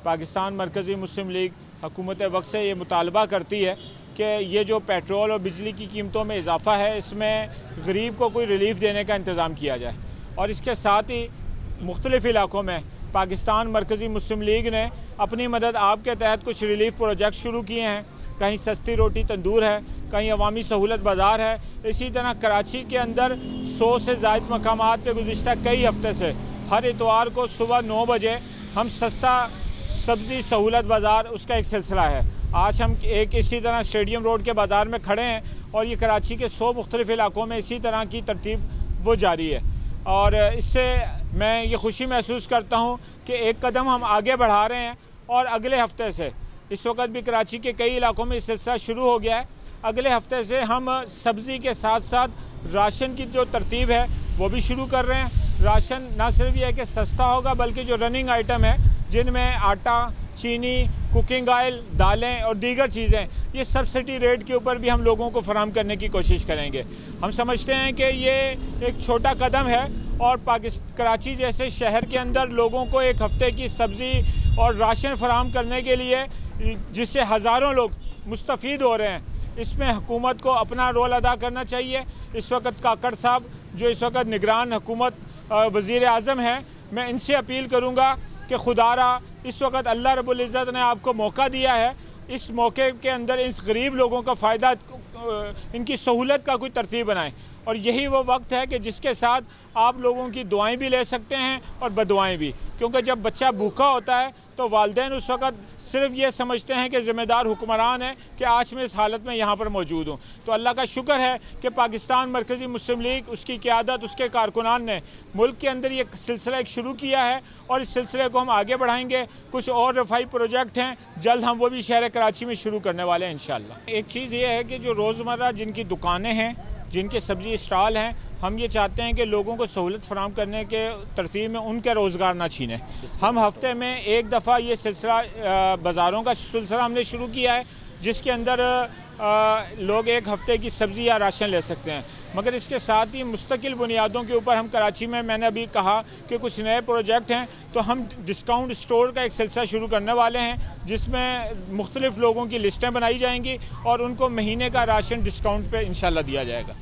पाकिस्तान मरकज़ी मुस्लिम लीग हुकूमत वक्त से ये मुतालबा करती है कि ये जो पेट्रोल और बिजली की कीमतों में इजाफ़ा है, इसमें गरीब को कोई रिलीफ़ देने का इंतज़ाम किया जाए। और इसके साथ ही मुख्तलिफ़ इलाक़ों में पाकिस्तान मरकज़ी मुस्लिम लीग ने अपनी मदद आप के तहत कुछ रिलीफ़ प्रोजेक्ट शुरू किए हैं। कहीं सस्ती रोटी तंदूर है, कहीं अवामी सहूलत बाज़ार है। इसी तरह कराची के अंदर 100 से ज़ायद मकामात पे गुज़िश्ता कई हफ़्ते से हर इतवार को सुबह 9 बजे हम सस्ता सब्ज़ी सहूलत बाज़ार, उसका एक सिलसिला है। आज हम एक इसी तरह स्टेडियम रोड के बाज़ार में खड़े हैं और ये कराची के 100 मुख्तलिफ़ इलाक़ों में इसी तरह की तरतीब वो जारी है। और इससे मैं ये खुशी महसूस करता हूँ कि एक कदम हम आगे बढ़ा रहे हैं। और अगले हफ्ते से, इस वक्त भी कराची के कई इलाक़ों में सिलसिला शुरू हो गया है, अगले हफ्ते से हम सब्ज़ी के साथ साथ राशन की जो तरतीब है वो भी शुरू कर रहे हैं। राशन ना सिर्फ ये है कि सस्ता होगा, बल्कि जो रनिंग आइटम है जिनमें आटा, चीनी, कुकिंग ऑयल, दालें और दीगर चीज़ें, ये सब्सिडी रेट के ऊपर भी हम लोगों को फराहम करने की कोशिश करेंगे। हम समझते हैं कि ये एक छोटा कदम है और कराची जैसे शहर के अंदर लोगों को एक हफ़्ते की सब्ज़ी और राशन फराहम करने के लिए, जिससे हज़ारों लोग मुस्तफ़ीद हो रहे हैं, इसमें हुकूमत को अपना रोल अदा करना चाहिए। इस वक्त काकड़ साहब जो इस वक्त निगरान हुकूमत वज़ीर आज़म हैं, मैं इनसे अपील करूँगा कि खुदारा इस वक्त अल्लाह रब्बुल इज़्ज़त ने आपको मौका दिया है, इस मौके के अंदर इस गरीब लोगों का फ़ायदा, इनकी सहूलत का कोई तरतीब बनाएं। और यही वो वक्त है कि जिसके साथ आप लोगों की दुआएं भी ले सकते हैं और बदुआएं भी, क्योंकि जब बच्चा भूखा होता है तो वालिदैन उस वक्त सिर्फ ये समझते हैं कि ज़िम्मेदार हुक्मरान है कि आज मैं इस हालत में यहाँ पर मौजूद हूँ। तो अल्लाह का शुक्र है कि पाकिस्तान मरकज़ी मुस्लिम लीग, उसकी क़यादत, उसके कारकुनान ने मुल्क के अंदर ये सिलसिला एक शुरू किया है और इस सिलसिले को हम आगे बढ़ाएंगे। कुछ और रफ़ाई प्रोजेक्ट हैं, जल्द हम वो भी शहर कराची में शुरू करने वाले हैं इंशाअल्लाह। एक चीज़ ये है कि जो रोज़मर्रा जिनकी दुकानें हैं, जिनके सब्ज़ी स्टॉल हैं, हम ये चाहते हैं कि लोगों को सहूलत फराहम करने के तरतीब में उनके रोज़गार ना छीनें। हम हफ़्ते में एक दफ़ा ये सिलसिला बाज़ारों का सिलसिला हमने शुरू किया है, जिसके अंदर लोग एक हफ़्ते की सब्ज़ी या राशन ले सकते हैं। मगर इसके साथ ही मुस्तकिल बुनियादों के ऊपर हम कराची में, मैंने अभी कहा कि कुछ नए प्रोजेक्ट हैं, तो हम डिस्काउंट स्टोर का एक सिलसिला शुरू करने वाले हैं, जिसमें मुख्तलिफ़ लोगों की लिस्टें बनाई जाएंगी और उनको महीने का राशन डिस्काउंट पे इंशाल्लाह दिया जाएगा।